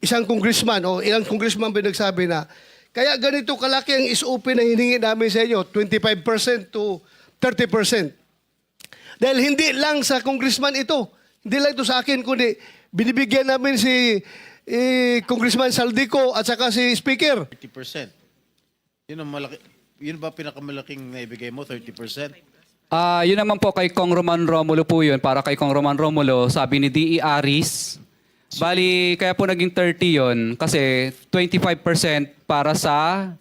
isang congressman o ilang congressman ba nagsabi na kaya ganito kalaki ang SOP na hiningi namin sa inyo, 25% to 30%. Dahil hindi lang sa congressman ito, hindi lang ito sa akin, kundi binibigyan namin si Congressman Saldico at saka si Speaker. 30%. Yun ang malaki. Yun ba pinakamalaking naibigay mo, 30%? Yun naman po kay Kong Roman Romulo po yun. Para kay Kong Roman Romulo, sabi ni D.E. Aris, bali, kaya po naging 30 yun kasi 25% para sa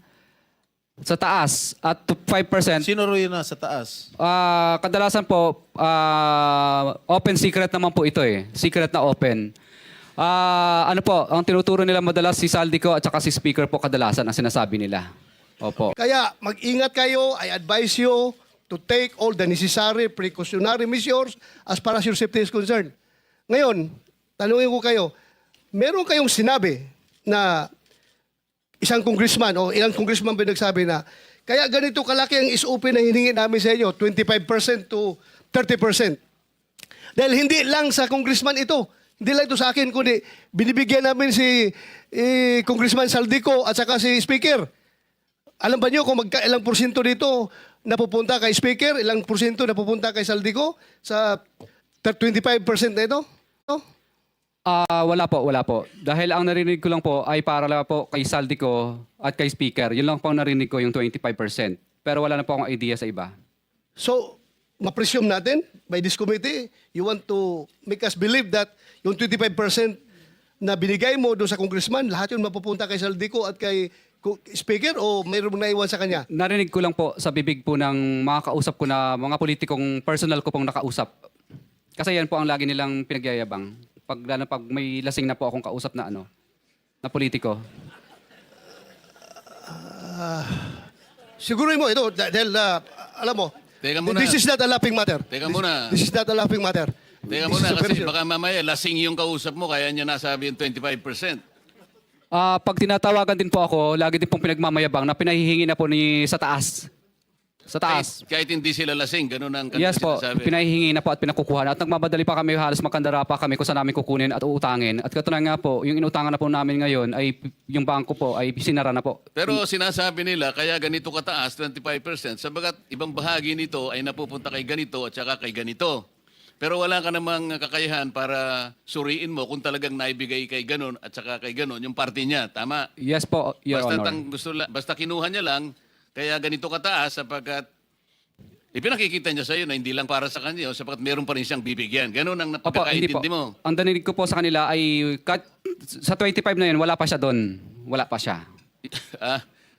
taas at 5%. Sino ro yun nasa taas? Kadalasan po, open secret naman po ito eh. Secret na open. Ano po, ang tinuturo nila madalas si Saldico at saka si Speaker po kadalasan ang sinasabi nila. Opo. Kaya mag-ingat kayo, I advise you to take all the necessary precautionary measures as far as your safety is concerned. Ngayon, tanungin ko kayo, meron kayong sinabi na isang congressman o ilang congressman ba nagsabi na kaya ganito kalaki ang SOP na hiningi namin sa inyo, 25% to 30%. Dahil hindi lang sa congressman ito, hindi lang ito sa akin, kundi binibigyan namin si Congressman Saldico at saka si Speaker. Alam ba niyo kung ilang porsyento dito napupunta kay Speaker, ilang porsyento napupunta kay Saldico sa 25% na ito? No? Wala po. Dahil ang narinig ko lang po ay para lang po kay Saldico at kay Speaker. Yun lang po ang narinig ko, yung 25%. Pero wala na po akong idea sa iba. So, ma-presume natin by this committee, you want to make us believe that yung 25% na binigay mo doon sa congressman, lahat yun mapupunta kay Saldico at kay Speaker o mayroong naiwan sa kanya? Narinig ko lang po sa bibig po ng mga kausap ko na mga politikong personal ko pong nakausap. Kasi yan po ang lagi nilang pinagyayabang. Pag may lasing na po akong kausap na na politiko. Siguro mo ito dahil alam mo, Teka muna. this is not a laughing matter. Teka muna. This is not a laughing matter. Teka This muna is a very kasi serious- baka mamaya lasing yung kausap mo kaya niya nasabi yung 25%. Pag tinatawagan din po ako, lagi din pong pinagmamayabang na pinahihingi na po sa taas. Sa taas. Kahit hindi sila lasing, ganun ang kanilang Yes po, sinasabi. pinahihingi na po at pinakukuha na. At nagmamadali pa kami, halos makandara pa kami kung saan namin kukunin at uutangin. At katunayan nga po, yung inutangan na po namin ngayon ay yung bangko po ay sinara na po. Pero sinasabi nila, kaya ganito kataas, 25%, sabagat ibang bahagi nito ay napupunta kay ganito at saka kay ganito. Pero wala ka namang kakayahan para suriin mo kung talagang naibigay kay ganon at saka kay ganon yung party niya. Tama? Yes po, Your Honor. Basta kinuha niya lang, kaya ganito kataas sapagkat ipinakikita niya sa iyo na hindi lang para sa kanya, sapagkat meron pa rin siyang bibigyan. Ganon ang Opo, hindi po. napagkakaintindi mo. Ang danilig ko po sa kanila ay sa 25 na yun, wala pa siya doon. Wala pa siya.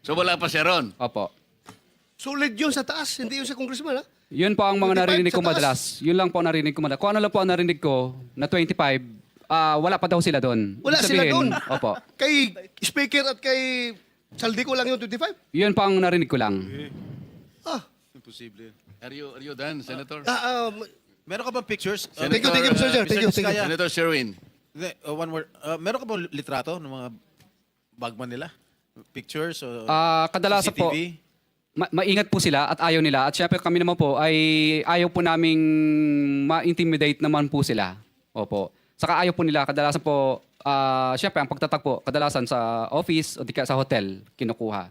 So wala pa siya ron. Opo. Solid yun sa taas, hindi yun sa congressman, ha? Yun po ang 25 mga narinig ko sa taas. madalas. Yun lang po ang narinig ko madalas. Kung ano lang po ang narinig ko na 25, wala pa daw sila doon. Wala Ibig sila sabihin, doon. Opo. Kay Speaker at kay Saldico lang yung 25? Yun pa ang narinig ko lang. Ah, Imposible. Are you done, Senator? Meron ka bang pictures? thank you, Mr. Chair. Thank you, thank you. Vizcaya. Senator Sherwin. Hindi, one word. Meron ka bang litrato ng mga bagman nila? Pictures o Kadalasan po, CCTV? maingat po sila at ayaw nila. At syempre kami naman po ay ayaw po naming ma-intimidate naman po sila. Opo. Saka ayaw po nila. Kadalasan po, syempre ang pagtatagpo, kadalasan sa office o di kaya sa hotel, kinukuha.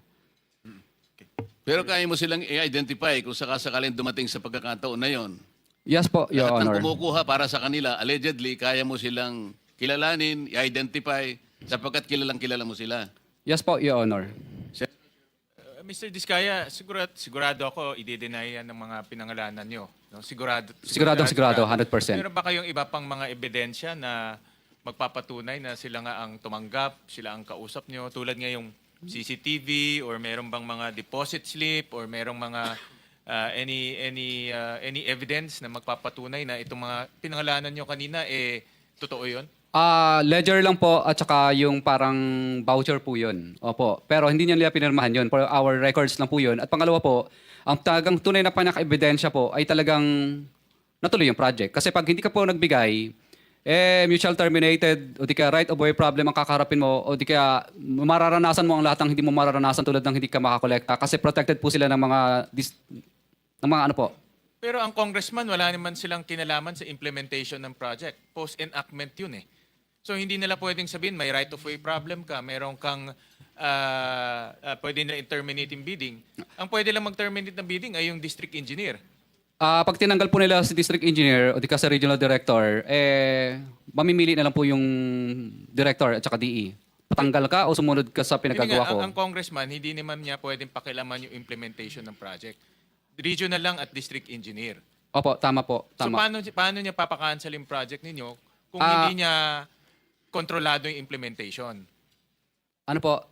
Pero kaya mo silang i-identify kung sakasakaling dumating sa pagkakataon na yon. Yes po, Your Lahat ng Honor. kumukuha para sa kanila, allegedly, kaya mo silang kilalanin, i-identify, sapagkat kilala mo sila. Yes po, Your Honor. Mr. Diskaya, sigurado ako i-deny yan ng mga pinangalanan nyo. No? Sigurado, 100%. Meron ba kayong iba pang mga ebidensya na magpapatunay na sila nga ang tumanggap, sila ang kausap nyo, tulad nga yung CCTV or meron bang mga deposit slip or merong mga any evidence na magpapatunay na itong mga pinangalanan nyo kanina totoo 'yon? Ledger lang po at saka yung parang voucher po yun. Opo. Pero hindi niya nila pinirmahan yun. For our records lang po yun. At pangalawa po, ang talagang tunay na panaka-ebidensya po ay talagang natuloy yung project. Kasi pag hindi ka po nagbigay, mutual terminated o di kaya right of way problem ang kakaharapin mo o di kaya mararanasan mo ang lahat ng hindi mo mararanasan tulad ng hindi ka makakolekta kasi protected po sila ng mga ano po. Pero ang congressman, wala naman silang kinalaman sa implementation ng project. Post-enactment yun eh. So hindi nila pwedeng sabihin may right of way problem ka, meron kang pwede na terminate yung bidding. Ang pwede lang mag-terminate ng bidding ay yung district engineer. Pag tinanggal po nila si district engineer o di ka sa regional director, mamimili na lang po yung director at saka DE. Patanggal ka o sumunod ka sa Hindi pinagagawa nga, ko? ang congressman, hindi naman niya pwedeng pakialaman yung implementation ng project. Regional lang at district engineer. Opo, tama po. So Tama. paano niya papakancel yung project ninyo kung Ah. hindi niya kontrolado yung implementation? Ano po,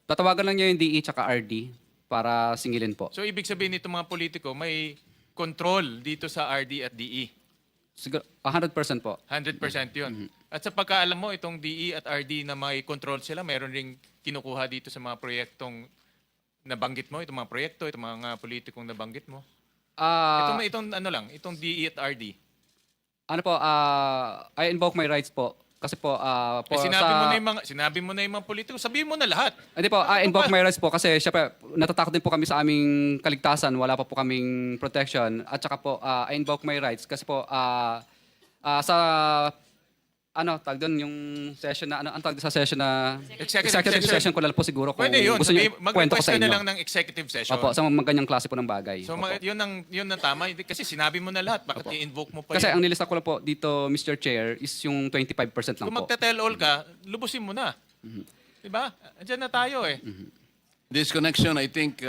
tatawagan lang niya yung DE tsaka RD para singilin po. So ibig sabihin nito mga politiko, may control dito sa RD at DE. Siguro, 100% po. 100% yun. At sa pagkaalam mo, itong DE at RD na may control sila, meron ring kinukuha dito sa mga proyektong nabanggit mo, itong mga proyekto, itong mga politikong nabanggit mo. Itong DE at RD. Ano po, I invoke my rights po. Kasi po, Sinabi mo na yung mga politiko, sabihin mo na lahat. Hindi po, I invoke my rights po kasi syempre natatakot din po kami sa aming kaligtasan, wala pa po kaming protection. At saka po, I invoke my rights kasi po sa tag doon yung session na ang tawag sa session na Executive session ko lang po siguro kung Pwede yun. gusto niyo kwento ko Mag-request sa ka na inyo. lang ng executive session. Opo, sa mga ganyang klase po ng bagay. So Opo. yun ang tama. Kasi sinabi mo na lahat. Bakit i-invoke mo pa Kasi yun? ang nilista ko lang po dito, Mr. Chair, is yung 25% lang Kung po. magte-tell all ka, lubusin mo na. Diba? Andiyan na tayo eh. This connection, I think,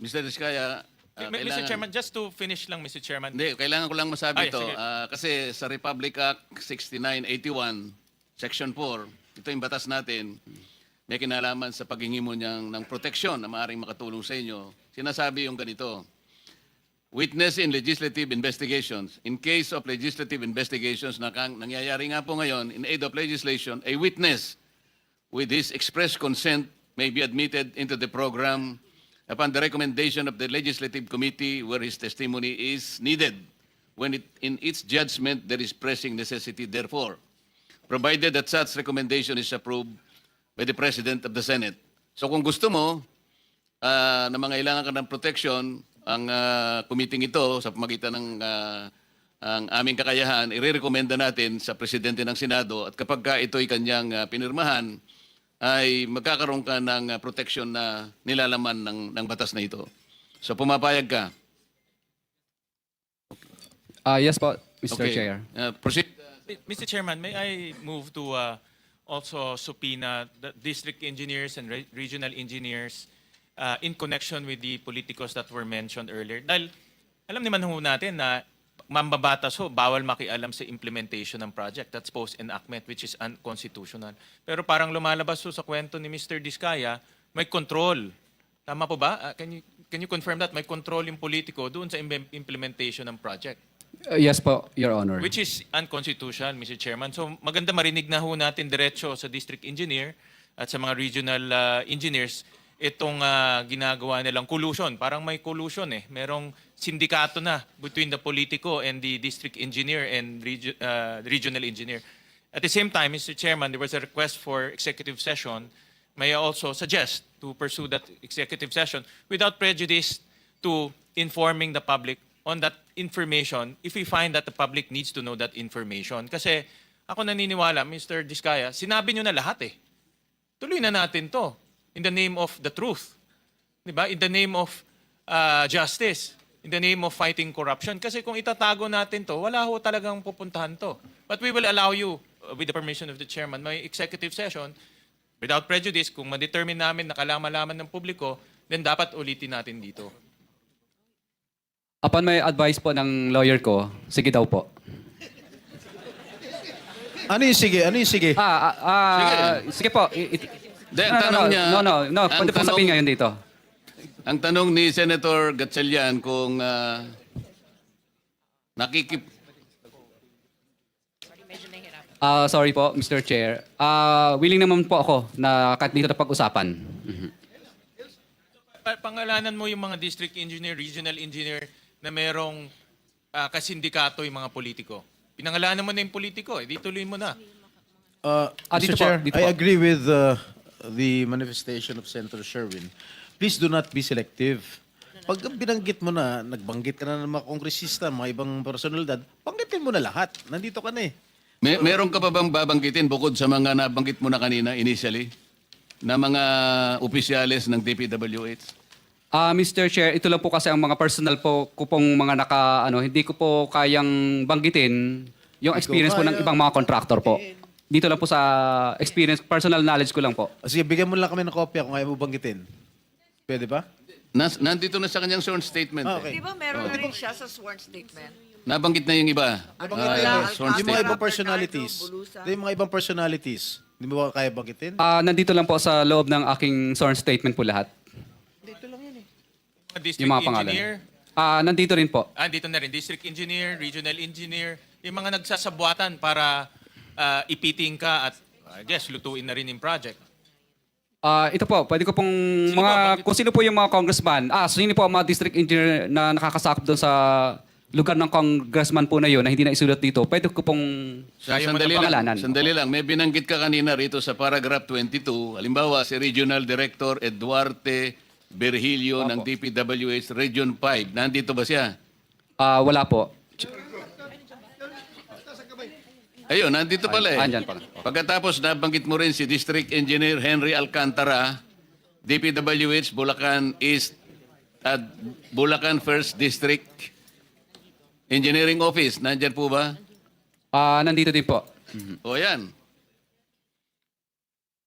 Mr. Diskaya, Mr. Chairman, just to finish lang, Mr. Chairman. Hindi, kailangan ko lang masabi Ay, ito. sige. Kasi sa Republic Act 6981, Section 4, ito yung batas natin, may kinalaman sa paghingi mo ng proteksyon na maaaring makatulong sa inyo. Sinasabi yung ganito, witness in legislative investigations. In case of legislative investigations na nangyayari nga po ngayon, in aid of legislation, a witness with his express consent may be admitted into the program upon the recommendation of the legislative committee where his testimony is needed when in its judgment there is pressing necessity therefore, provided that such recommendation is approved by the President of the Senate. So kung gusto mo na mangailangan ka ng protection, ang committee ito sa pamagitan ng ang aming kakayahan, irerekomenda natin sa Presidente ng Senado at kapag ito'y kanyang pinirmahan, ay magkakaroon ka ng protection na nilalaman ng batas na ito. So pumapayag ka. Yes po, Mr. Chair. Proceed. Mr. Chairman, may I move to also subpoena the district engineers and regional engineers in connection with the politicos that were mentioned earlier? Dahil alam naman ho natin na mambabatas ho, bawal makialam sa implementation ng project. That's post-enactment, which is unconstitutional. Pero parang lumalabas ho sa kwento ni Mr. Diskaya, may control. Tama po ba? Can you confirm that? May control yung politiko doon sa implementation ng project. Yes po, Your Honor. Which is unconstitutional, Mr. Chairman. So maganda marinig na ho natin diretso sa district engineer at sa mga regional engineers itong ginagawa nilang collusion. Parang may collusion eh. Merong sindikato na between the politico and the district engineer and regional engineer. At the same time, Mr. Chairman, there was a request for executive session. May I also suggest to pursue that executive session without prejudice to informing the public on that information if we find that the public needs to know that information. Kasi ako naniniwala, Mr. Diskaya, sinabi nyo na lahat eh. Tuloy na natin to in the name of the truth. Diba? In the name of justice. In the name of fighting corruption. Kasi kung itatago natin to, wala ho talagang pupuntahan to. But we will allow you, with the permission of the chairman, may executive session without prejudice. Kung ma-determine namin na kailangan ng publiko, then dapat ulitin natin dito. Upon may advice po ng lawyer ko, sige daw po. Ano yung sige? Ano yung sige? Sige po. Hindi, ang tanong niya... No. Pwede po sabihin ngayon dito. Ang tanong ni Senator Gatchalian kung Sorry po, Mr. Chair. Willing naman po ako na kahit dito na pag-usapan. Pangalanan mo yung mga district engineer, regional engineer na merong kasindikato yung mga politiko. Pinangalanan mo na yung politiko, di tuloy mo na. dito Mr. po, Chair, dito I po. agree with the manifestation of Senator Sherwin. Please do not be selective. Pag binanggit mo na, nagbanggit ka na ng mga kongresista, mga ibang personalidad, banggitin mo na lahat. Nandito ka na eh. Meron ka pa bang babanggitin bukod sa mga nabanggit mo na kanina initially na mga opisyales ng DPWH? Mr. Chair, ito lang po kasi ang mga personal po ko pong mga hindi ko po kayang banggitin yung experience po ng ibang mga contractor po. Dito lang po sa experience, personal knowledge ko lang po. Sige, bigyan mo lang kami ng kopya kung ayaw mo banggitin. Pwede ba? Nandito na sa kanyang sworn statement. Okay. Di ba meron na rin siya sa sworn statement? Nabanggit na yung iba. Sworn Yung mga statement. ibang personalities. Bernardo Bulusan. Yung mga ibang personalities. Hindi mo ba kaya banggitin? Nandito lang po sa loob ng aking sworn statement po lahat. District Yung mga pangalan. engineer, Nandito rin po. dito na rin, district engineer, regional engineer, yung mga nagsasabuatan para ipiting ka at I guess lutuin na rin yung project. Ito po, pwede ko pong Sino mga, ba? Bakit? kung sino po yung mga congressman, sino po ang mga district engineer na nakakasakop doon sa lugar ng congressman po na yun na hindi na isulat dito, pwede ko pong pangalanan. Sandali lang. May binanggit ka kanina rito sa paragraph 22. Halimbawa, si Regional Director Eduarte Berhilio ng DPWH Region 5. Nandito ba siya? Wala po. Ayun, nandito pala eh. Andyan pala. Pagkatapos nabanggit mo rin si District Engineer Henry Alcantara, DPWH Bulacan East at Bulacan First District Engineering Office. Nandyan po ba? Nandito din po. O yan.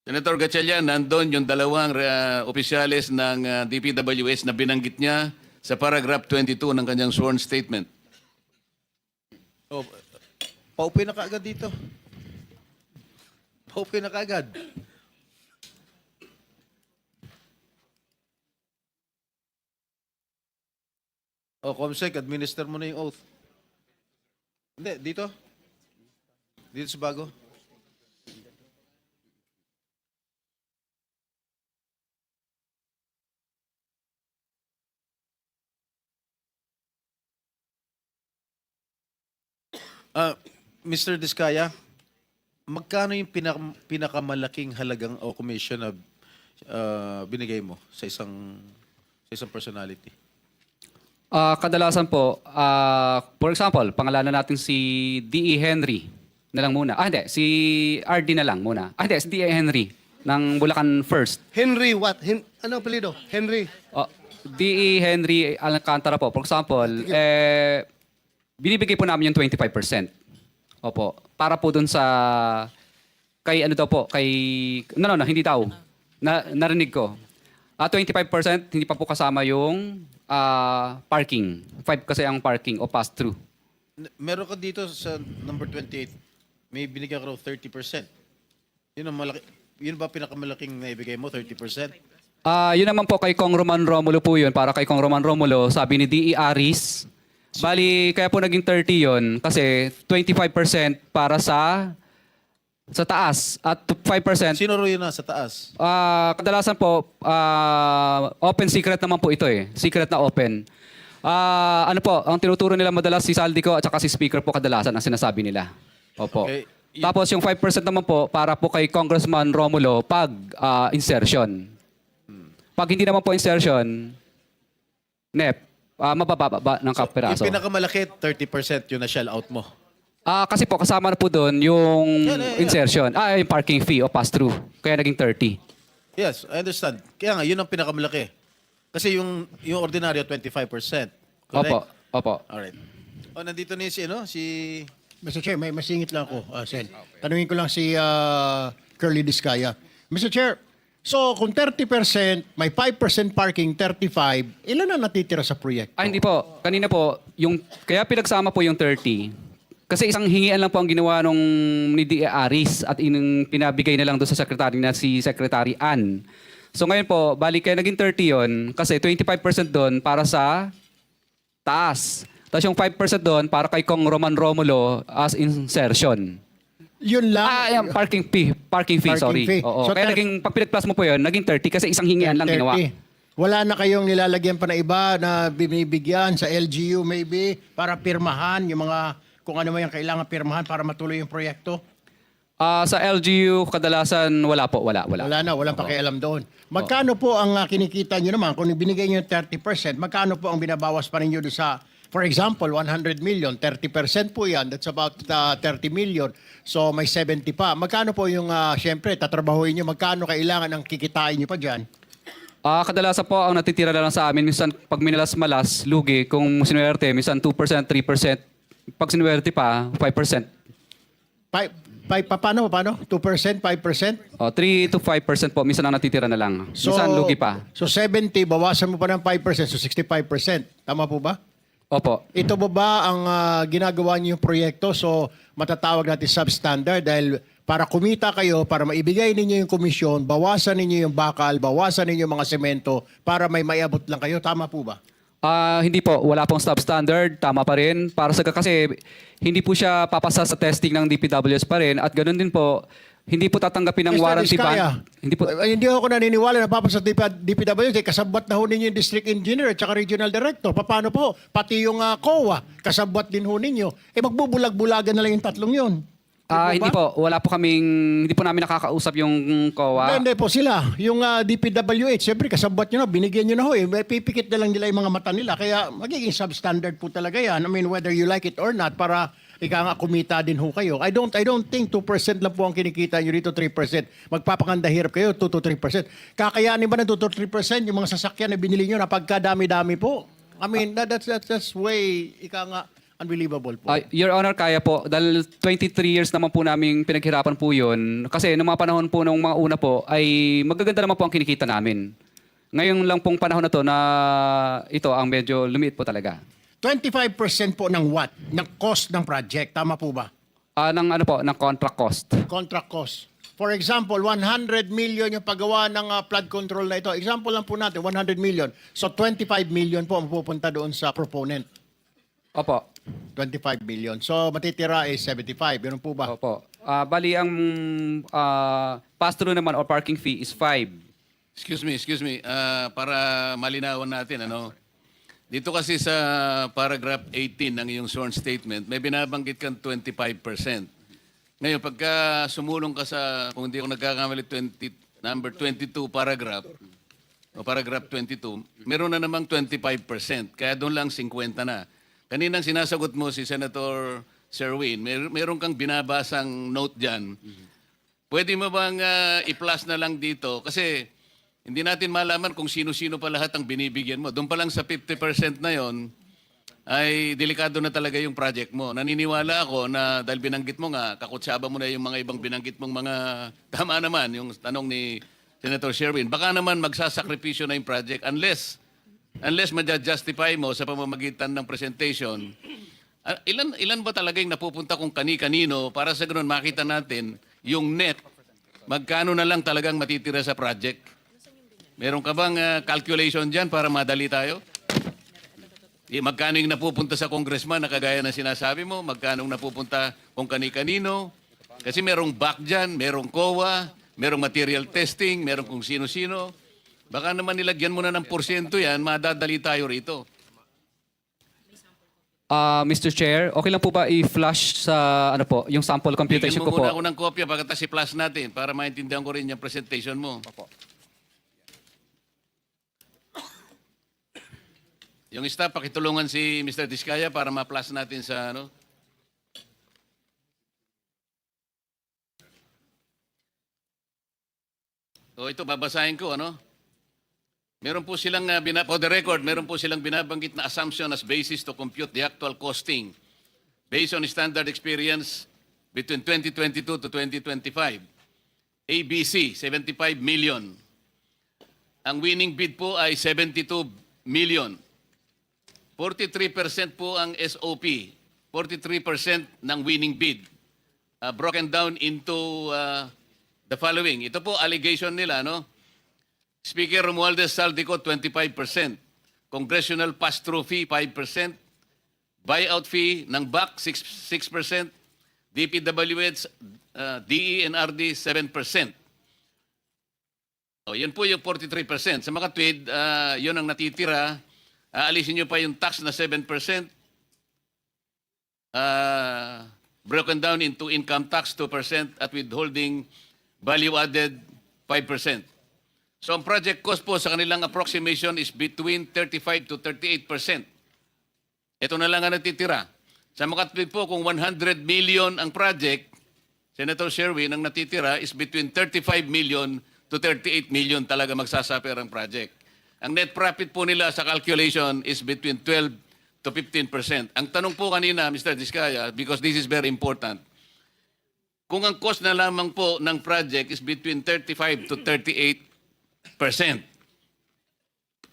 Senator Gatchalian, nandun yung dalawang opisyales ng DPWH na binanggit niya sa paragraph 22 ng kanyang sworn statement. Oh, paupi na kaagad dito. Paupi na kaagad. Comsec, administer mo na yung oath. Hindi, dito. Dito sa bago. Mr. Diskaya, magkano yung pinakamalaking halagang o commission na binigay mo sa isang personality? Kadalasan po, for example, pangalanan natin si D.E. Henry na lang muna. Hindi, si RD na lang muna. Hindi, si D.E. Henry ng Bulacan First. Henry what? Ano ang apelido? Henry. D.E. Henry Alcantara po, for example, binibigay po namin yung 25%. Opo. Para po dun sa kay ano daw po, kay hindi daw. Narinig ko. 25% hindi pa po kasama yung parking. 5 kasi ang parking o pass-through. Meron ka dito sa number 28, may binigyan ka raw 30%. Yun ang malaki. Yun ba pinakamalaking naibigay mo, 30%? Yun naman po kay Kong Roman Romulo po yun. Para kay Kong Roman Romulo, sabi ni D.E. Aris, bali, kaya po naging 30 yun kasi 25% para sa taas at 5%. Sino raw yun na sa taas? Kadalasan po, open secret naman po ito eh. Secret na open. Ano po, ang tinuturo nila madalas si Saldico at saka si Speaker po kadalasan ang sinasabi nila. Opo. Okay. Tapos yung 5% naman po para po kay Congressman Romulo pag insertion. Pag hindi naman po insertion, mabababa ng kapiraso. Yung pinakamalaki, 30% yun na shell out mo. Kasi po kasama na po doon yung insertion. Yung parking fee o pass-through. Kaya naging 30. Yes, I understand. Kaya nga, yun ang pinakamalaki. Kasi yung ordinaryo, 25%. Correct? Opo. Alright. Nandito na si Mr. Chair, may masingit lang ako, Sen. Tanungin ko lang si Curly Diskaya. Mr. Chair, so kung 30%, may 5% parking, 35%, ilan na natitira sa proyekto? Hindi po. Kanina po, kaya pinagsama po yung 30. Kasi isang hingian lang po ang ginawa nung ni D.E. Aris at pinabigay na lang doon sa secretary na si Secretary Ann. So ngayon po, balik kaya naging 30 yon kasi 25% doon para sa taas. Tapos yung 5% doon para kay Kong Roman Romulo as insertion. Yun lang. Yung parking fee, sorry. fee. Oo. So, Kaya naging, pag pinag-plus mo po yun, naging 30 kasi isang hingian lang 30. ginawa. Wala na kayong nilalagyan pa na iba na binibigyan sa LGU maybe para pirmahan yung mga kung ano man yung kailangan pirmahan para matuloy yung proyekto? Sa LGU, kadalasan wala po. Wala. Wala na, walang pakialam doon. Magkano po ang kinikita nyo naman? Kung binigay nyo yung 30%, magkano po ang binabawas pa ninyo doon sa For example, 100 million, 30% po yan. That's about 30 million. So may 70 pa. Magkano po yung, syempre, tatrabahuin nyo, magkano kailangan ang kikitain nyo pa dyan? Kadalasan po ang natitira na lang sa amin, minsan pag minalas-malas, lugi, kung sinuwerte, minsan 2%, 3%. Pag sinuwerte pa, 5%. Paano? 2%, 5%? 3 to 5% po, minsan ang natitira na lang. Minsan lugi pa. So 70, bawasan mo pa ng 5%, so 65%. Tama po ba? Opo. Ito ba ang ginagawa niyo yung proyekto? So matatawag natin substandard dahil para kumita kayo, para maibigay ninyo yung komisyon, bawasan ninyo yung bakal, bawasan ninyo yung mga semento para may maiabot lang kayo. Tama po ba? Hindi po, wala pong substandard, tama pa rin. Para sa kasi hindi po siya papasa sa testing ng DPWS pa rin at ganoon din po, hindi po tatanggapin ng Mr. warranty Vizcaya, ban. Hindi po. Hindi ako naniniwala na papasa sa DPWS. Kasabwat na ho ninyo yung district engineer at saka regional director. Paano po? Pati yung COA, kasabwat din ho ninyo. Magbubulag-bulagan na lang yung tatlong yun. Hindi po, wala po hindi po namin nakakausap yung COA. Hindi po sila. Yung DPWH, siyempre kasabwat nyo na, binigyan nyo na ho. May pipikit na lang nila yung mga mata nila. Kaya magiging substandard po talaga yan. I mean, whether you like it or not, para nga kumita din ho kayo. I don't think 2% lang po ang kinikita nyo dito, 3%. Magpapakanda hirap kayo, 2 to 3%. Kakayanin ba ng 2 to 3% yung mga sasakyan na binili nyo na pagkadami-dami po? I mean, that's way, unbelievable po. Your Honor, kaya po. Dahil 23 years naman po namin pinaghirapan po yun. Kasi noong mga panahon po nung mga una po, ay magaganda naman po ang kinikita namin. Ngayon lang pong panahon na to na ito ang medyo lumiit po talaga. 25% po ng what? Ng cost ng project. Tama po ba? Ng contract cost. Contract cost. For example, 100 million yung paggawa ng flood control na ito. Example lang po natin, 100 million. So 25 million po ang pupunta doon sa proponent. Opo. 25 million. So matitira is 75. Ganun po ba? Opo. Bali ang pass-through naman or parking fee is 5. Excuse me. Para malinawan natin, dito kasi sa paragraph 18 ng iyong sworn statement, may binabanggit kang 25%. Ngayon, pagka sumulong ka sa, kung hindi ako nagkakamali, number 22 paragraph, o paragraph 22, meron na namang 25%. Kaya doon lang 50 na. Kaninang sinasagot mo si Senator Sherwin, meron kang binabasang note dyan. Pwede mo bang i-plus na lang dito? Kasi hindi natin malaman kung sino-sino pa lahat ang binibigyan mo. Doon pa lang sa 50% na yon ay delikado na talaga yung project mo. Naniniwala ako na dahil binanggit mo nga, kakutsaba mo na yung mga ibang binanggit mong mga, tama naman, yung tanong ni Senator Sherwin, baka naman magsasakripisyo na yung project unless ma-justify mo sa pamamagitan ng presentation. Ilan ba talaga yung napupunta kung kani-kanino para sa ganoon makita natin yung net, magkano na lang talagang matitira sa project? Meron ka bang calculation dyan para madali tayo? Magkano yung napupunta sa congressman na kagaya na sinasabi mo? Magkano yung napupunta kung kani-kanino? Kasi merong back dyan, merong COA, merong material testing, merong kung sino-sino. Baka naman nilagyan mo na ng porsyento yan, madadali tayo rito. Mr. Chair, okay lang po ba i-flash sa yung sample computation Bigyan ko mo po? muna ako ng kopya pagkatapos i-plus natin para maintindihan ko rin yung presentation mo. Yung staff, pakitulungan si Mr. Vizcaya para ma-plus natin sa So ito, babasahin ko, Meron po silang, for the record, meron po silang binabanggit na assumption as basis to compute the actual costing based on standard experience between 2022 to 2025. ABC, 75 million. Ang winning bid po ay 72 million. 43% po ang SOP. 43% ng winning bid. Broken down into the following. Ito po allegation nila, Speaker Romualdez Saldico, 25%. Congressional pass-through fee, 5%. Buyout fee ng BAC, 6%. DPWH, DE&RD, 7%. Yan po yung 43%. Sa mga tweed, yun ang natitira. Aalisin nyo pa yung tax na 7%. Broken down into income tax, 2%. At withholding value added, 5%. So ang project cost po sa kanilang approximation is between 35 to 38%. Ito na lang ang natitira. Sa Makatwid po, kung 100 million ang project, Senator Sherwin, ang natitira is between 35 million to 38 million talaga magsasuffer ang project. Ang net profit po nila sa calculation is between 12 to 15%. Ang tanong po kanina, Mr. Diskaya, because this is very important, kung ang cost na lamang po ng project is between 35 to 38%,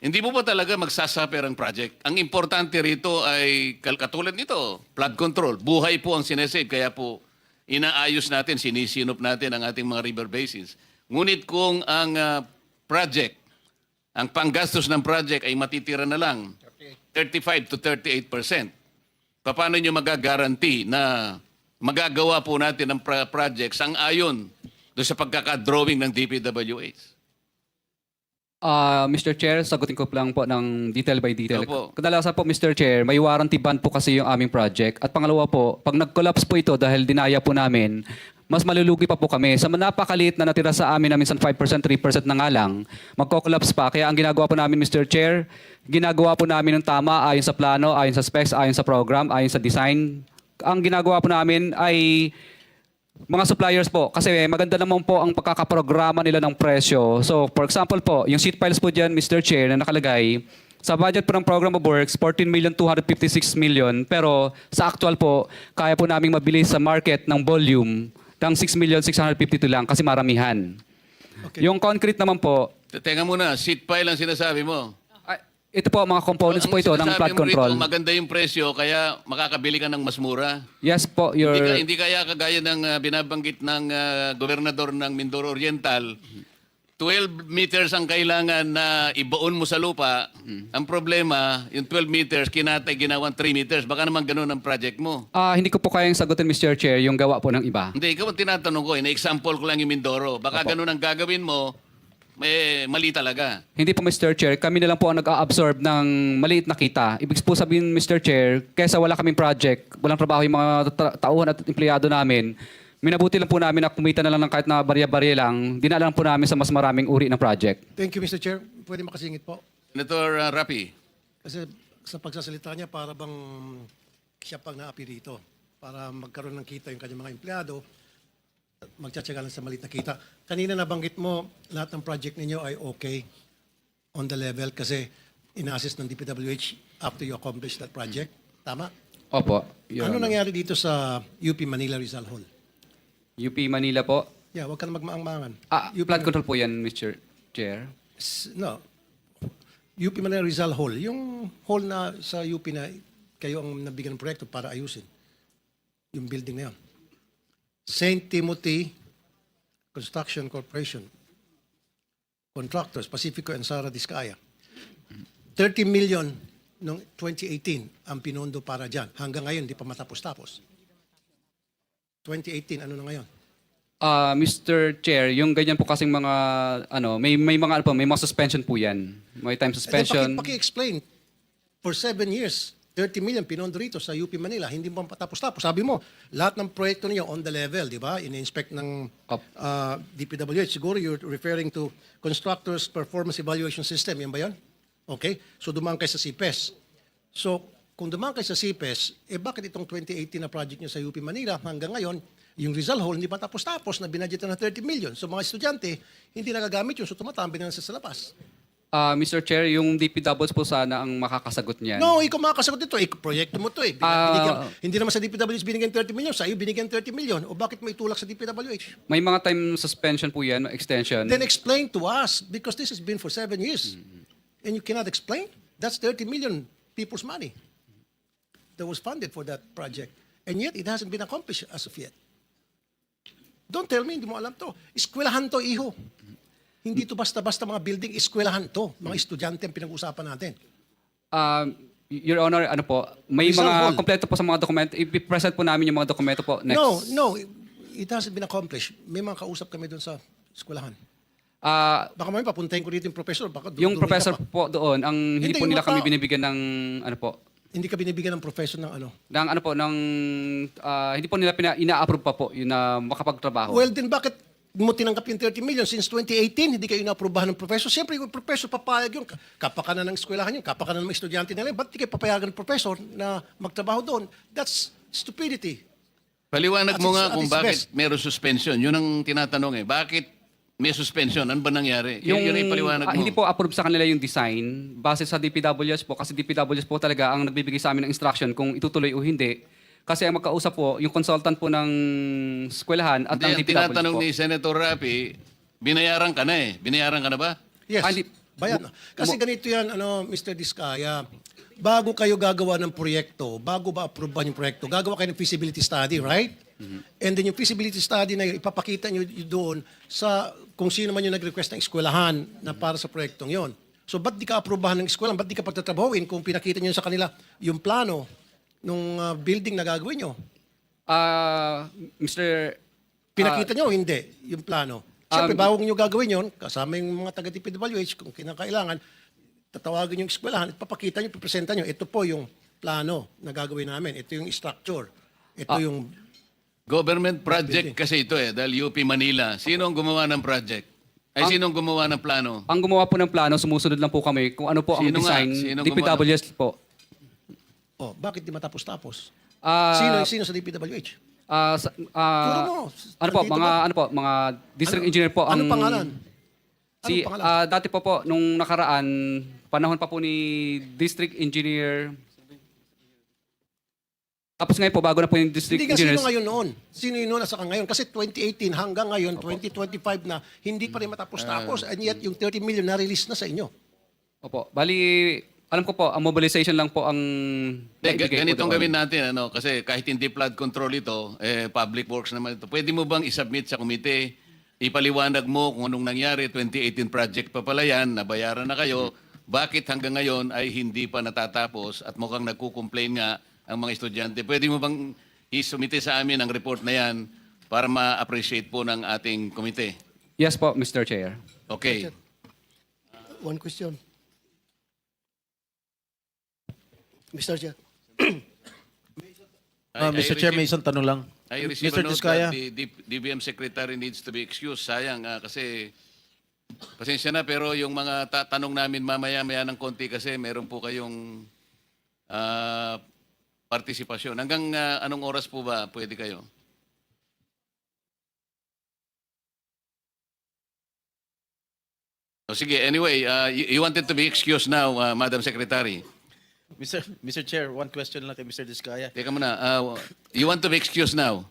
hindi po ba talaga magsasuffer ang project? Ang importante rito ay katulad nito, flood control. Buhay po ang sinesave, kaya po inaayos natin, sinisinop natin ang ating mga river basins. Ngunit kung ang project, ang panggastos ng project ay matitira na lang 35 to 38%, paano nyo magagaranti na magagawa po natin ang project sang-ayon doon sa pagkakadrawing ng DPWH? Mr. Chair, sagutin ko lang po ng detail by detail. Opo. Kadalasan po, Mr. Chair, may warranty ban po kasi yung aming project. At pangalawa po, pag nag-collapse po ito dahil dinaya po namin, mas malulugi pa po kami. Sa napakaliit na natira sa amin na minsan 5%, 3% na nga lang, magko-collapse pa. Kaya ang ginagawa po namin, Mr. Chair, ginagawa po namin ng tama ayon sa plano, ayon sa specs, ayon sa program, ayon sa design. Ang ginagawa po namin ay mga suppliers po, kasi maganda naman po ang pagkakaprograma nila ng presyo. So, for example po, yung sheet piles po dyan, Mr. Chair, na nakalagay, sa budget po ng Program of Works, 14,256,000,000. Pero sa actual po, kaya po naming mabili sa market ng volume ng 6,652 lang kasi maramihan. Yung concrete naman po, Teka muna, seat pile ang sinasabi mo. ito po, mga components po ito ng sinasabi flood mo rito, control. maganda yung presyo, kaya makakabili ka ng mas mura. Yes po, your... Hindi kaya kagaya ng binabanggit ng gobernador ng Mindoro Oriental, 12 meters ang kailangan na ibaon mo sa lupa. Ang problema, yung 12 meters, kinatay, ginawang 3 meters. Baka naman ganun ang project mo. Hindi ko po kayang sagutin, Mr. Chair, yung gawa po ng iba. Hindi, ikaw ang tinatanong ko. Na-example ko lang yung Mindoro. Baka ganun ang gagawin mo, mali talaga. Hindi po, Mr. Chair. Kami na lang po ang nag-a-absorb ng maliit na kita. Ibig po sabihin, Mr. Chair, kaysa wala kaming project, walang trabaho yung mga tauhan at empleyado namin, minabuti lang po namin na kumita na lang ng kahit na barya-barya lang, dinalang po namin sa mas maraming uri ng project. Thank you, Mr. Chair. Pwede makasingit po. Senator Rapi. Kasi sa pagsasalita niya, para bang siya pang naapi rito. Para magkaroon ng kita yung kanyang mga empleyado, magtsatsaga lang sa maliit na kita. Kanina nabanggit mo, lahat ng project ninyo ay okay on the level kasi ina-assist ng DPWH after you accomplish that project. Tama? Opo. Your Ano Honor. nangyari dito sa UP Manila Rizal Hall? UP Manila po. Yeah, huwag ka na magmaang-maangan. Flood control po yan, Mr. Chair. No. UP Manila Rizal Hall. Yung hall na sa UP na kayo ang nabigyan ng proyekto para ayusin. Yung building na yun. St. Timothy Construction Corporation. Contractors, Pacifico and Sara Diskaya. 30 million noong 2018 ang pinondo para dyan. Hanggang ngayon, di pa matapos-tapos. 2018, ano na ngayon? Mr. Chair, yung ganyan po kasing mga may mga suspension po yan. May time suspension. Paki-explain. For 7 years, 30 million pinondo rito sa UP Manila, hindi mo patapos-tapos. Sabi mo, lahat ng proyekto niyo on the level, di ba? In-inspect ng DPWH. Siguro you're referring to Constructors Performance Evaluation System. Yan ba yan? Okay. So dumaan kayo sa CPES. So kung dumaan kayo sa CPES, bakit itong 2018 na project niyo sa UP Manila hanggang ngayon, yung Rizal Hall hindi pa tapos-tapos na binadgetan ng 30 million. So mga estudyante, hindi nagagamit yun. So tumatambi na sa labas. Mr. Chair, yung DPWs po sana ang makakasagot niyan. No, ikaw makakasagot dito. Proyekto mo to eh. Hindi naman sa DPWH binigyan 30 million. Sa iyo binigyan 30 million. O bakit may tulak sa DPWH? May mga time suspension po yan, extension. Then explain to us because this has been for 7 years. And you cannot explain? That's 30 million people's money that was funded for that project. And yet, it hasn't been accomplished as of yet. Don't tell me, hindi mo alam to. Eskwelahan to, iho. Hindi to basta-basta mga building, eskwelahan to. Mga estudyante ang pinag-usapan natin. Your Honor, ano po, may Rizal mga Hall. kompleto po sa mga dokumento. I-present po namin yung mga dokumento po next. No, it hasn't been accomplished. May mga kausap kami doon sa eskwelahan. Baka may papuntahin ko dito yung professor. Baka Yung duduhin professor ka pa. po doon, ang hindi Hindi, po yung nila mga kami tao. binibigyan ng ano po, Hindi ka binibigyan ng professor ng ano. hindi po nila ina-approve pa po yun na makapagtrabaho. Well, then bakit mo tinanggap yung 30 million since 2018, hindi kayo inaprobahan ng professor. Siyempre, yung professor papayag yung kapakanan ng eskwelahan yun, kapakanan ng mga estudyante nila. Ba't di kayo papayagan ng professor na magtrabaho doon? That's stupidity. Paliwanag At mo it's- nga at kung its bakit best. meron suspension. Yun ang tinatanong eh. Bakit may suspension? Ano ba nangyari? Yun ang paliwanag mo. Hindi po approve sa kanila yung design base sa DPWS po kasi DPWS po talaga ang nagbibigay sa amin ng instruction kung itutuloy o hindi. Kasi ang magkausap po yung consultant po ng eskwelahan at Hindi, ng ang DPWS tinatanong po. ni Senator Rapi, binayaran ka na eh. Binayaran ka na ba? Yes. Ah, hindi. Bayan. Kasi ganito yan, Mr. Diskaya, bago kayo gagawa ng proyekto, bago ba approvean yung proyekto, gagawa kayo ng feasibility study, right? And then yung feasibility study na yun, ipapakita nyo doon sa kung sino man yung nag-request ng eskwelahan na para sa proyektong yon. So ba't di ka aprobahan ng eskwelahan? Ba't di ka pagtatrabahuin kung pinakita nyo sa kanila yung plano nung building na gagawin nyo? Mr. Pinakita nyo o hindi yung plano? Siyempre, bago nyo gagawin yon, kasama yung mga taga-DPWH, kung kinakailangan, tatawagin yung eskwelahan at papakita nyo, pipresenta nyo, ito po yung plano na gagawin namin. Ito yung structure. Ito yung... Government project kasi ito eh, dahil UP Manila. Sino ang gumawa ng project? Ay, sino ang gumawa ng plano? Ang gumawa po ng plano, sumusunod lang po kami kung ano po ang Sino nga? design. Sino DPWS po. Oh, bakit di matapos-tapos? Ah, Sino sa DPWH? Turo mo. ano po, Nandito mga district engineer po ang Anong pangalan? Si Anong pangalan? dati po nung nakaraan panahon pa po ni district engineer. Tapos ngayon po bago na po yung district Hindi nga, sino engineers. ngayon noon? Sino yun noon at saka ngayon? Kasi 2018 hanggang ngayon, 2025 na, hindi pa rin matapos-tapos. And yet, yung 30 million na-release na sa inyo. Opo. Bali alam ko po ang mobilization lang po ang naibigay Ganitong po doon. gawin natin, kasi kahit hindi flood control ito, public works naman ito. Pwede mo bang isubmit sa komite, ipaliwanag mo kung anong nangyari, 2018 project pa pala yan, nabayaran na kayo, bakit hanggang ngayon ay hindi pa natatapos at mukhang nagko-complain nga ang mga estudyante. Pwede mo bang isumite sa amin ang report na yan para ma-appreciate po ng ating komite? Yes po, Mr. Chair. Okay. One question. Mr. Chair. Mr. Chair, may isang tanong lang. I receive Mr. a note Diskaya. that the DBM secretary needs to be excused. Sayang kasi pasensya na pero yung mga tanong namin mamaya-maya ng konti kasi meron po kayong partisipasyon. Hanggang anong oras po ba pwede kayo? O sige, anyway, you wanted to be excused now, Madam Secretary. Mr. Chair, one question lang kay Mr. Diskaya. Teka muna, you want to be excused now?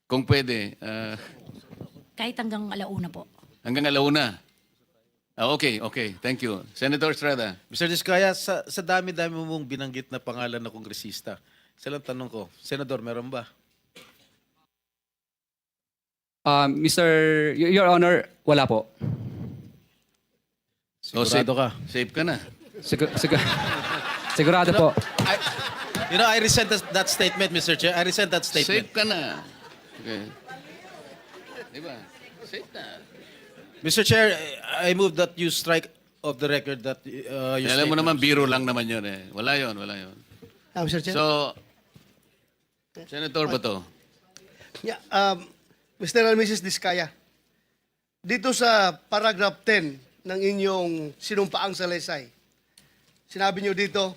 Kung pwede, Kahit hanggang alauna po. hanggang alauna. Okay. Thank you. Senator Estrada. Mr. Diskaya, sa dami-dami mong binanggit na pangalan na kongresista, isa lang tanong ko, Senador, meron ba? Your Honor, wala po. Sigurado ka? Safe ka na. Sigurado po. I resent that statement, Mr. Chair. I resent that Safe statement. ka na. Okay. Diba? Safe na. Mr. Chair, I move that you strike off the record that your Alam mo statement. naman, biro lang naman yun eh. Wala yun. Mr. Chair. So, Senator Bato. Yeah, Mr. and Mrs. Diskaya, dito sa paragraph 10 ng inyong sinumpaang salaysay, sinabi nyo dito,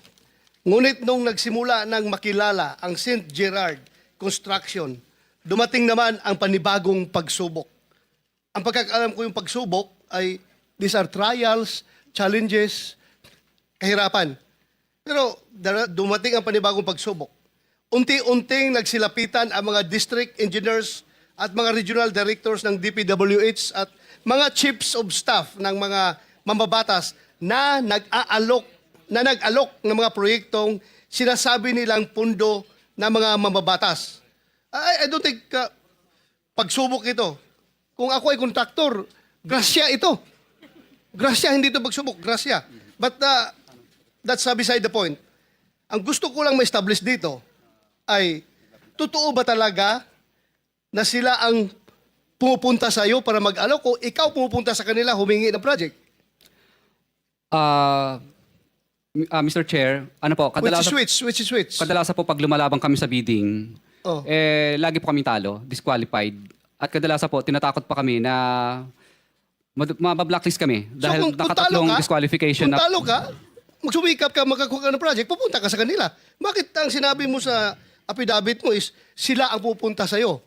ngunit nung nagsimula ng makilala ang St. Gerard Construction, dumating naman ang panibagong pagsubok. Ang pagkakaalam ko yung pagsubok ay these are trials, challenges, kahirapan. Pero dumating ang panibagong pagsubok. Unti-unting nagsilapitan ang mga district engineers at mga regional directors ng DPWH at mga chiefs of staff ng mga mambabatas na nag-alok ng mga proyektong sinasabi nilang pundo ng mga mambabatas. I don't think pagsubok ito. Kung ako ay kontraktor, grasya ito. Grasya, hindi ito pagsubok, grasya. But that's beside the point. Ang gusto ko lang ma-establish dito ay, totoo ba talaga na sila ang pumupunta sa iyo para mag-alok o ikaw pumupunta sa kanila humingi ng project? Mr. Chair, ano po, Which is which? kadalasan po pag lumalabang kami sa bidding, Oh. lagi po kaming talo, disqualified. At kadalasan po, tinatakot pa kami na mabablacklist kami dahil nakatatlong disqualification kung na... talo ka, magsumikap ka, magkakuha ka ng project, pupunta ka sa kanila. Bakit ang sinabi mo sa affidavit mo is sila ang pupunta sa'yo?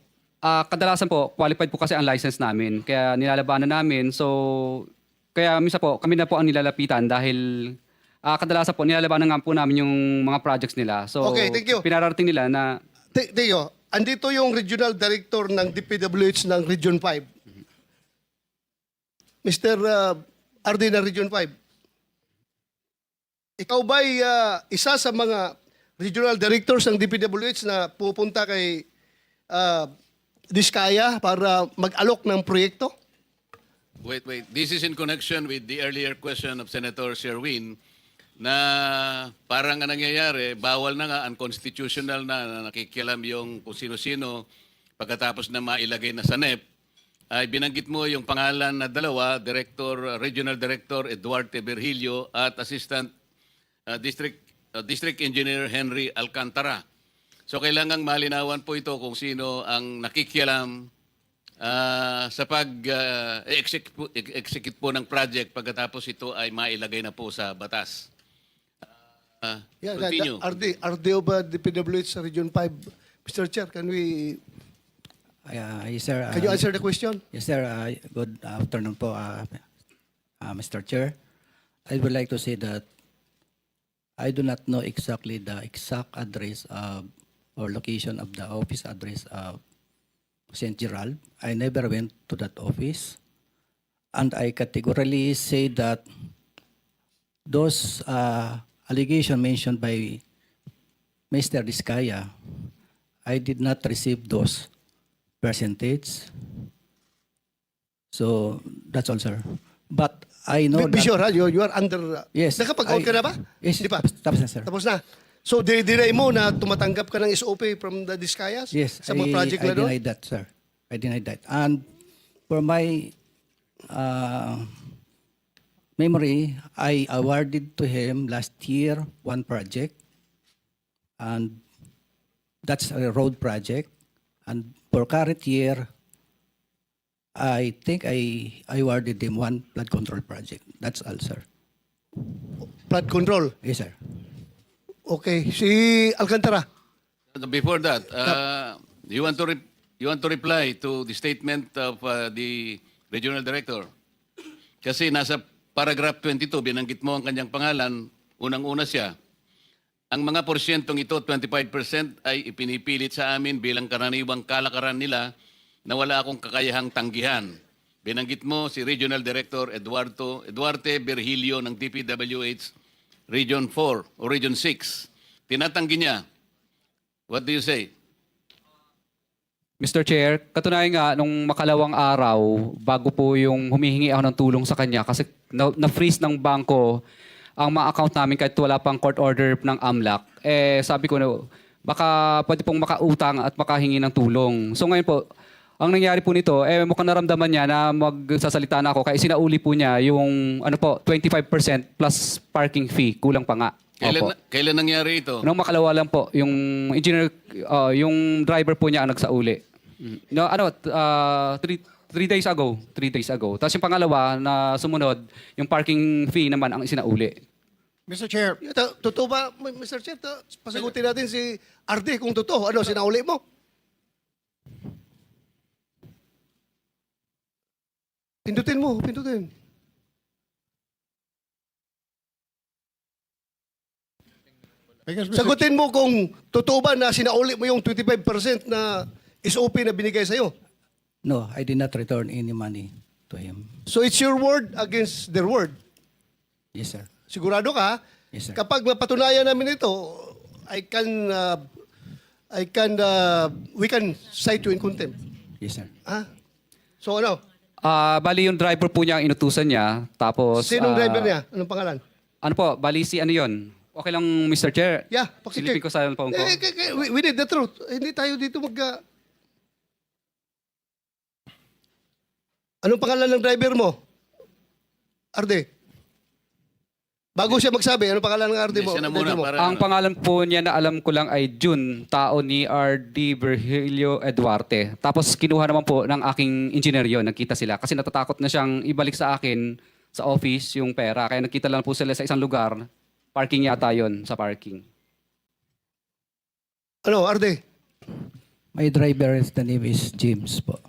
Kadalasan po, qualified po kasi ang license namin. Kaya nilalabanan namin. So, kaya misa po, kami na po ang nilalapitan dahil kadalasan po, nilalabanan nga po namin yung mga projects nila. So, Okay, thank you. pinararating nila na Teo, andito yung regional director ng DPWH ng Region 5. Mr. RD ng Region 5. Ikaw ba'y isa sa mga regional directors ng DPWH na pupunta kay Diskaya para mag-alok ng proyekto? Wait. This is in connection with the earlier question of Senator Sherwin na parang ang nangyayari, bawal na nga, unconstitutional na nakikialam yung kung sino-sino pagkatapos na mailagay na sa NEP. Ay binanggit mo yung pangalan na dalawa, Regional Director Eduardo Virgilio at Assistant District Engineer Henry Alcantara. So kailangang malinawan po ito kung sino ang nakikialam sa pag-execute po ng project pagkatapos ito ay mailagay na po sa batas. Continue. RD of DPWH sa Region 5. Mr. Chair, can Yes, sir. you answer the question? Yes, sir. Good afternoon po, Mr. Chair. I would like to say that I do not know exactly the exact address or location of the office address of St. Gerald. I never went to that office. And I categorically say that those allegations mentioned by Mr. Diskaya, I did not receive those percentage. So that's all, sir. But I know Be that... sure, ha? You are under... Yes. Nakapag-out ka na ba? Yes, Di pa? tapos na, sir. Tapos na. So, dinay mo na tumatanggap ka ng SOP from the Diskayas? Yes, Sa mga project I na doon? denied that, sir. I denied that. And for my memory, I awarded to him last year one project, and that's a road project. And for current year, I think I awarded him one flood control project. That's all, sir. Flood control. Yes, sir. Okay. Si Alcantara. Before that, you want to reply to the statement of the regional director? Kasi nasa paragraph 22, binanggit mo ang kanyang pangalan, unang-una siya. Ang mga porsyentong ito, 25%, ay ipinipilit sa amin bilang karaniwang kalakaran nila na wala akong kakayahang tanggihan. Binanggit mo si Regional Director Eduardo Virgilio ng DPWH Region 4 o Region 6. Tinatanggi niya. What do you say? Mr. Chair, katunayan nga, nung makalawang araw, bago po yung humihingi ako ng tulong sa kanya, kasi na-freeze ng bangko ang mga account namin kahit wala pang court order ng AMLAC, sabi ko na, baka pwede pong makautang at makahingi ng tulong. So ngayon po, ang nangyari po nito, mukhang naramdaman niya na magsasalita na ako, kaya sinauli po niya yung 25% plus parking fee, kulang pa nga. Opo. Kailan nangyari ito? Nung makalawa lang po, yung engineer, yung driver po niya ang nagsauli. No, 3 days ago. 3 days ago. Tapos yung pangalawa na sumunod, yung parking fee naman ang isinauli. Mr. Chair, Totoo ba, Mr. Chair? Pasagutin natin si RD kung totoo. Ano, sinauli mo? Pindutin mo, pindutin. because Mr. Sagutin mo kung totoo ba na sinauli mo yung 25% na SOP na binigay sa'yo. No, I did not return any money to him. So it's your word against their word. Yes, sir. Sigurado ka? Yes, sir. Kapag mapatunayan namin ito, we can cite you in contempt. Yes, sir. Ha? So ano? Bali yung driver po niya ang inutusan niya. Tapos, Sinong driver niya? Anong pangalan? Ano po, bali si ano yun? Okay lang, Mr. Chair. Yeah, Silipin ko sa phone ko. We need the truth. Hindi tayo dito Anong pangalan ng driver mo? Arde? Bago siya magsabi, ano pangalan ng RD mo? Siya na muna Mo? para Ang pangalan po niya na alam ko lang ay June, tao ni R.D. Virgilio Eduarte. Tapos kinuha naman po ng aking engineer yon, nagkita sila. Kasi natatakot na siyang ibalik sa akin sa office yung pera. Kaya nagkita lang po sila sa isang lugar. Parking yata yon, sa parking. Ano, RD? My driver, the name is James po.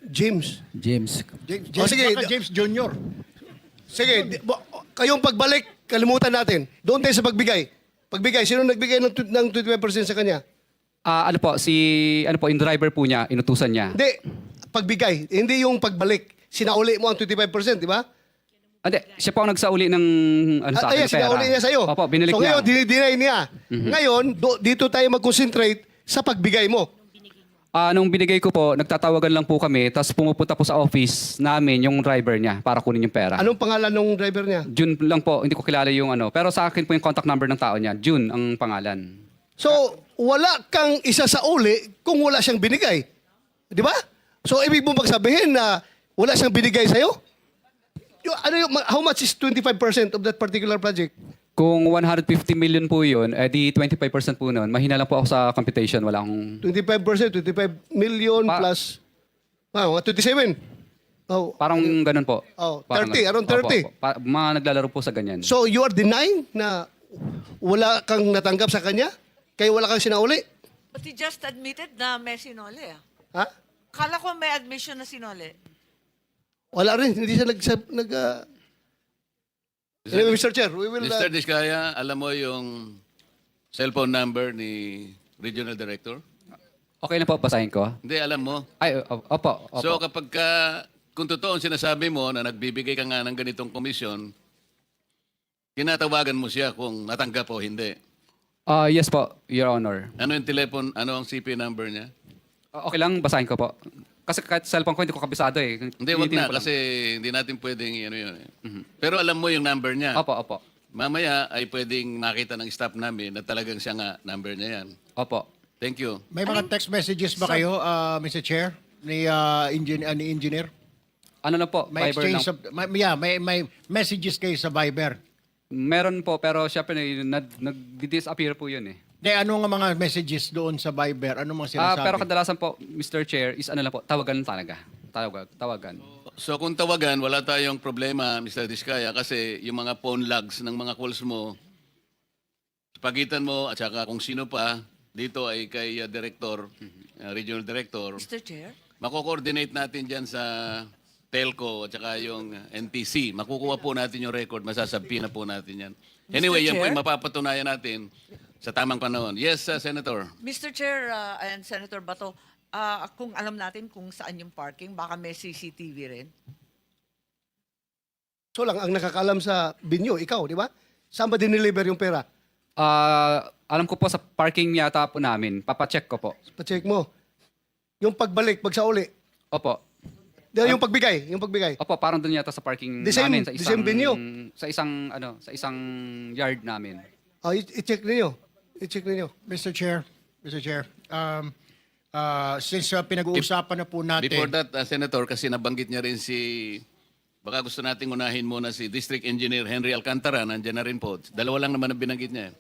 James. James. O, sige. Baka James Jr. Sige, kayong pagbalik, kalimutan natin. Doon tayo sa pagbigay. Pagbigay, sino nagbigay ng 25% sa kanya? Ano po, yung driver po niya, inutusan niya. Hindi, pagbigay. Hindi yung pagbalik. Sinauli mo ang 25%, di ba? Hindi, siya po ang nagsauli ng sa akin, Ayan, pera. sinauli niya sa'yo. Opo, binalik so niya. ngayon, dinay niya. Ngayon, dito tayo mag-concentrate sa pagbigay mo. Nung binigay ko po, nagtatawagan lang po kami, tapos pumupunta po sa office namin yung driver niya para kunin yung pera. Anong pangalan ng driver niya? June lang po, hindi ko kilala yung ano. Pero sa akin po yung contact number ng tao niya. June ang pangalan. So, wala kang isa sa uli kung wala siyang binigay. Di ba? So, ibig mo magsabihin na wala siyang binigay sa'yo? How much is 25% of that particular project? Kung 150 million po yun, di 25% po nun. Mahina lang po ako sa computation. Wala akong... 25%, 25 million plus... 27. Oh, Parang ganun po. Oh, Parang 30, around 30. Opo. Mga naglalaro po sa ganyan. so, you are denying na wala kang natanggap sa kanya? Kaya wala kang sinauli? But he just admitted na may sinole. Ha? Kala ko may admission na sinole. Wala rin. Hindi siya Anyway, Mr. Chair, we will... Mr. Diskaya, alam mo yung cellphone number ni Regional Director? Okay na po, basahin ko. Hindi, alam mo. Ay, opo. So kapag kung totoo ang sinasabi mo na nagbibigay ka nga ng ganitong komisyon, tinatawagan mo siya kung natanggap o hindi. Yes po, Your Honor. Ano yung telephone, ano ang CP number niya? Okay lang, basahin ko po. Kasi kahit cellphone ko, hindi ko kabisado eh. Hindi, wag na kasi hindi natin pwedeng ano yun. Pero alam mo yung number niya. Opo. Mamaya ay pwedeng makita ng staff namin na talagang siya nga number niya yan. Opo. Thank you. May mga text messages ba kayo, Mr. Chair, ni engineer? Ano na po, May Viber lang. exchange may messages kayo sa Viber. Meron po, pero syempre nag-disappear po yun eh. Ano nga mga messages doon sa Viber? Ano mga sinasabi? Pero kadalasan po, Mr. Chair, is ano lang po, tawagan talaga. Tawagan. So kung tawagan, wala tayong problema, Mr. Diskaya, kasi yung mga phone logs ng mga calls mo, pagitan mo at saka kung sino pa, dito ay kay Director, Regional Director, Mr. Chair? mako-coordinate natin dyan sa telco at saka yung NTC. Makukuha po natin yung record, masasabi na po natin yan. Anyway, yan po Chair? yung mapapatunayan natin sa tamang panahon. Yes, Senator. Mr. Chair and Senator Bato, kung alam natin kung saan yung parking, baka may CCTV rin. So lang, ang nakakalam sa binyo, ikaw, di ba? Saan ba dineliver yung pera? Alam ko po sa parking yata po namin. Papacheck ko po. Pa-check mo. Yung pagbalik, pagsauli. Opo. Yung pagbigay. Opo, parang doon yata sa parking The same- namin. Sa the same venue? Sa isang yard namin. I-check ninyo. Mr. Chair, since pinag-uusapan na po natin... Before that, Senator, kasi nabanggit niya rin baka gusto nating unahin muna si District Engineer Henry Alcantara, nandiyan na rin po. Dalawa lang naman ang binanggit niya.